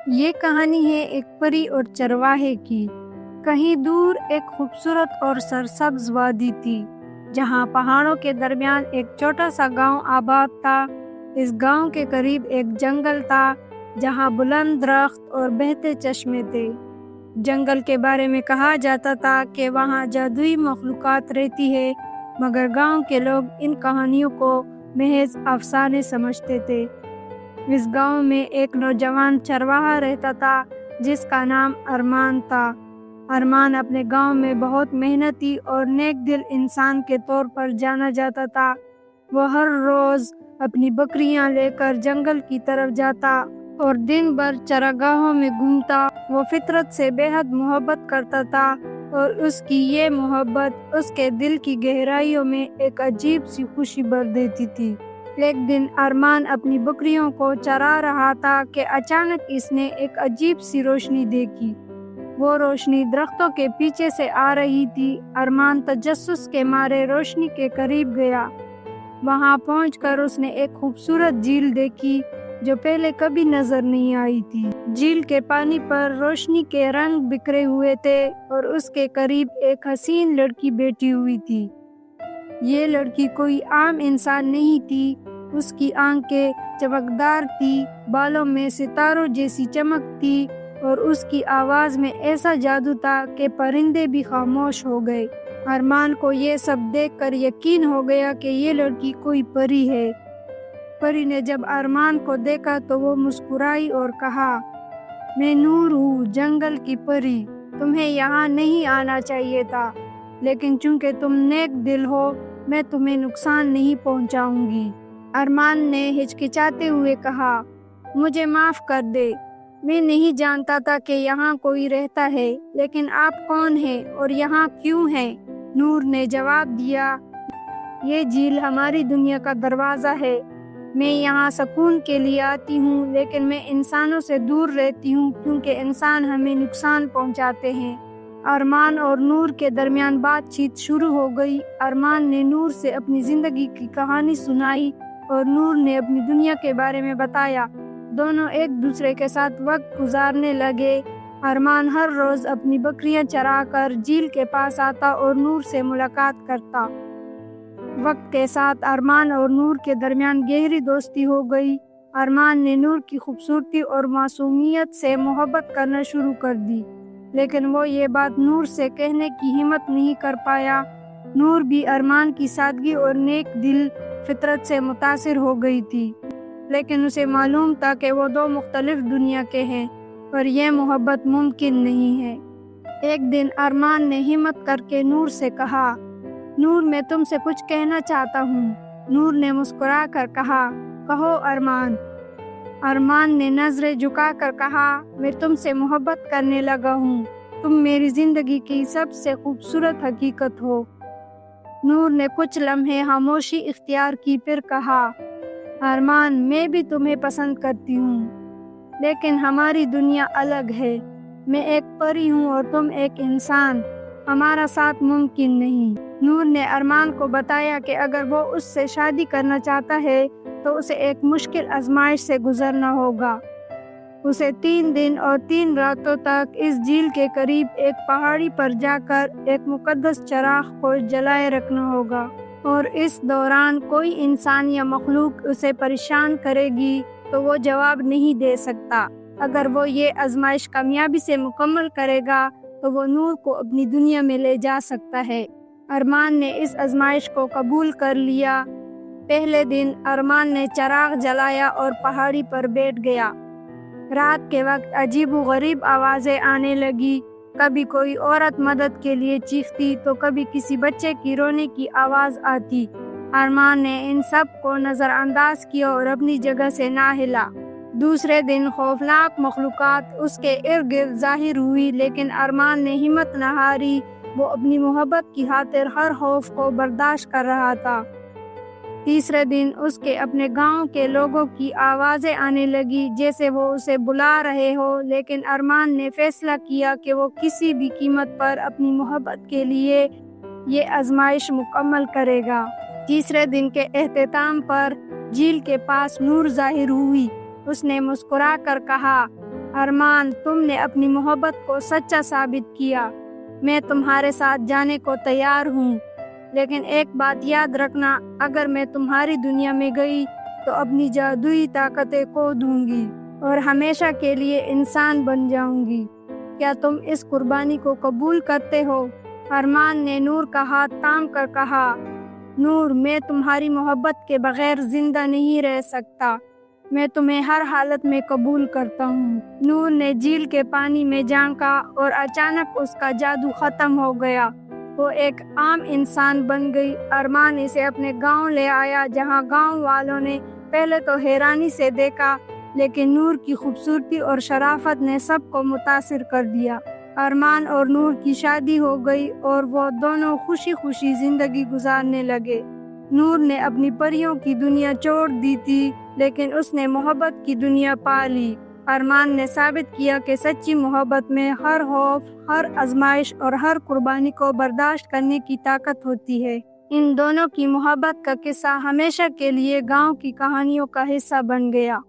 یہ کہانی ہے ایک پری اور چرواہے کی۔ کہیں دور ایک خوبصورت اور سرسبز وادی تھی جہاں پہاڑوں کے درمیان ایک چھوٹا سا گاؤں آباد تھا۔ اس گاؤں کے قریب ایک جنگل تھا جہاں بلند درخت اور بہتے چشمے تھے۔ جنگل کے بارے میں کہا جاتا تھا کہ وہاں جادوئی مخلوقات رہتی ہے، مگر گاؤں کے لوگ ان کہانیوں کو محض افسانے سمجھتے تھے۔ اس گاؤں میں ایک نوجوان چرواہا رہتا تھا جس کا نام ارمان تھا۔ ارمان اپنے گاؤں میں بہت محنتی اور نیک دل انسان کے طور پر جانا جاتا تھا۔ وہ ہر روز اپنی بکریاں لے کر جنگل کی طرف جاتا اور دن بھر چراگاہوں میں گھومتا۔ وہ فطرت سے بے حد محبت کرتا تھا اور اس کی یہ محبت اس کے دل کی گہرائیوں میں ایک عجیب سی خوشی بھر دیتی تھی۔ ایک دن ارمان اپنی بکریوں کو چرا رہا تھا کہ اچانک اس نے ایک عجیب سی روشنی دیکھی۔ وہ روشنی درختوں کے پیچھے سے آ رہی تھی۔ ارمان تجسس کے مارے روشنی کے قریب گیا۔ وہاں پہنچ کر اس نے ایک خوبصورت جھیل دیکھی جو پہلے کبھی نظر نہیں آئی تھی۔ جھیل کے پانی پر روشنی کے رنگ بکھرے ہوئے تھے اور اس کے قریب ایک حسین لڑکی بیٹھی ہوئی تھی۔ یہ لڑکی کوئی عام انسان نہیں تھی۔ اس کی آنکھیں چمکدار تھی، بالوں میں ستاروں جیسی چمک تھی اور اس کی آواز میں ایسا جادو تھا کہ پرندے بھی خاموش ہو گئے۔ ارمان کو یہ سب دیکھ کر یقین ہو گیا کہ یہ لڑکی کوئی پری ہے۔ پری نے جب ارمان کو دیکھا تو وہ مسکرائی اور کہا، میں نور ہوں، جنگل کی پری۔ تمہیں یہاں نہیں آنا چاہیے تھا، لیکن چونکہ تم نیک دل ہو میں تمہیں نقصان نہیں پہنچاؤں گی۔ ارمان نے ہچکچاتے ہوئے کہا، مجھے معاف کر دے، میں نہیں جانتا تھا کہ یہاں کوئی رہتا ہے، لیکن آپ کون ہیں اور یہاں کیوں ہیں؟ نور نے جواب دیا، یہ جھیل ہماری دنیا کا دروازہ ہے۔ میں یہاں سکون کے لیے آتی ہوں، لیکن میں انسانوں سے دور رہتی ہوں کیونکہ انسان ہمیں نقصان پہنچاتے ہیں۔ ارمان اور نور کے درمیان بات چیت شروع ہو گئی۔ ارمان نے نور سے اپنی زندگی کی کہانی سنائی اور نور نے اپنی دنیا کے بارے میں بتایا۔ دونوں ایک دوسرے کے ساتھ وقت گزارنے لگے۔ ارمان ہر روز اپنی بکریاں چرا کر جھیل کے پاس آتا اور نور سے ملاقات کرتا۔ وقت کے ساتھ ارمان اور نور کے درمیان گہری دوستی ہو گئی۔ ارمان نے نور کی خوبصورتی اور معصومیت سے محبت کرنا شروع کر دی، لیکن وہ یہ بات نور سے کہنے کی ہمت نہیں کر پایا۔ نور بھی ارمان کی سادگی اور نیک دل فطرت سے متاثر ہو گئی تھی، لیکن اسے معلوم تھا کہ وہ دو مختلف دنیا کے ہیں اور یہ محبت ممکن نہیں ہے۔ ایک دن ارمان نے ہمت کر کے نور سے کہا، نور میں تم سے کچھ کہنا چاہتا ہوں۔ نور نے مسکرا کر کہا، کہو ارمان۔ ارمان نے نظریں جھکا کر کہا، میں تم سے محبت کرنے لگا ہوں، تم میری زندگی کی سب سے خوبصورت حقیقت ہو۔ نور نے کچھ لمحے خاموشی اختیار کی، پھر کہا، ارمان میں بھی تمہیں پسند کرتی ہوں، لیکن ہماری دنیا الگ ہے۔ میں ایک پری ہوں اور تم ایک انسان، ہمارا ساتھ ممکن نہیں۔ نور نے ارمان کو بتایا کہ اگر وہ اس سے شادی کرنا چاہتا ہے تو اسے ایک مشکل آزمائش سے گزرنا ہوگا۔ اسے 3 دن اور 3 راتوں تک اس جھیل کے قریب ایک پہاڑی پر جا کر ایک مقدس چراغ کو جلائے رکھنا ہوگا، اور اس دوران کوئی انسان یا مخلوق اسے پریشان کرے گی تو وہ جواب نہیں دے سکتا۔ اگر وہ یہ آزمائش کامیابی سے مکمل کرے گا تو وہ نور کو اپنی دنیا میں لے جا سکتا ہے۔ ارمان نے اس آزمائش کو قبول کر لیا۔ پہلے دن ارمان نے چراغ جلایا اور پہاڑی پر بیٹھ گیا۔ رات کے وقت عجیب و غریب آوازیں آنے لگی، کبھی کوئی عورت مدد کے لیے چیختی تو کبھی کسی بچے کی رونے کی آواز آتی۔ ارمان نے ان سب کو نظر انداز کیا اور اپنی جگہ سے نہ ہلا۔ دوسرے دن خوفناک مخلوقات اس کے ارد گرد ظاہر ہوئی، لیکن ارمان نے ہمت نہ ہاری۔ وہ اپنی محبت کی خاطر ہر خوف کو برداشت کر رہا تھا۔ تیسرے دن اس کے اپنے گاؤں کے لوگوں کی آوازیں آنے لگی جیسے وہ اسے بلا رہے ہو، لیکن ارمان نے فیصلہ کیا کہ وہ کسی بھی قیمت پر اپنی محبت کے لیے یہ آزمائش مکمل کرے گا۔ تیسرے دن کے اختتام پر جھیل کے پاس نور ظاہر ہوئی۔ اس نے مسکرا کر کہا، ارمان، تم نے اپنی محبت کو سچا ثابت کیا۔ میں تمہارے ساتھ جانے کو تیار ہوں، لیکن ایک بات یاد رکھنا، اگر میں تمہاری دنیا میں گئی تو اپنی جادوئی طاقتیں کھو دوں گی اور ہمیشہ کے لیے انسان بن جاؤں گی۔ کیا تم اس قربانی کو قبول کرتے ہو؟ ارمان نے نور کا ہاتھ تھام کر کہا، نور، میں تمہاری محبت کے بغیر زندہ نہیں رہ سکتا۔ میں تمہیں ہر حالت میں قبول کرتا ہوں۔ نور نے جھیل کے پانی میں جھانکا اور اچانک اس کا جادو ختم ہو گیا۔ وہ ایک عام انسان بن گئی۔ ارمان اسے اپنے گاؤں لے آیا، جہاں گاؤں والوں نے پہلے تو حیرانی سے دیکھا، لیکن نور کی خوبصورتی اور شرافت نے سب کو متاثر کر دیا۔ ارمان اور نور کی شادی ہو گئی اور وہ دونوں خوشی خوشی زندگی گزارنے لگے۔ نور نے اپنی پریوں کی دنیا چھوڑ دی تھی، لیکن اس نے محبت کی دنیا پا لی۔ ارمان نے ثابت کیا کہ سچی محبت میں ہر خوف، ہر آزمائش اور ہر قربانی کو برداشت کرنے کی طاقت ہوتی ہے۔ ان دونوں کی محبت کا قصہ ہمیشہ کے لیے گاؤں کی کہانیوں کا حصہ بن گیا۔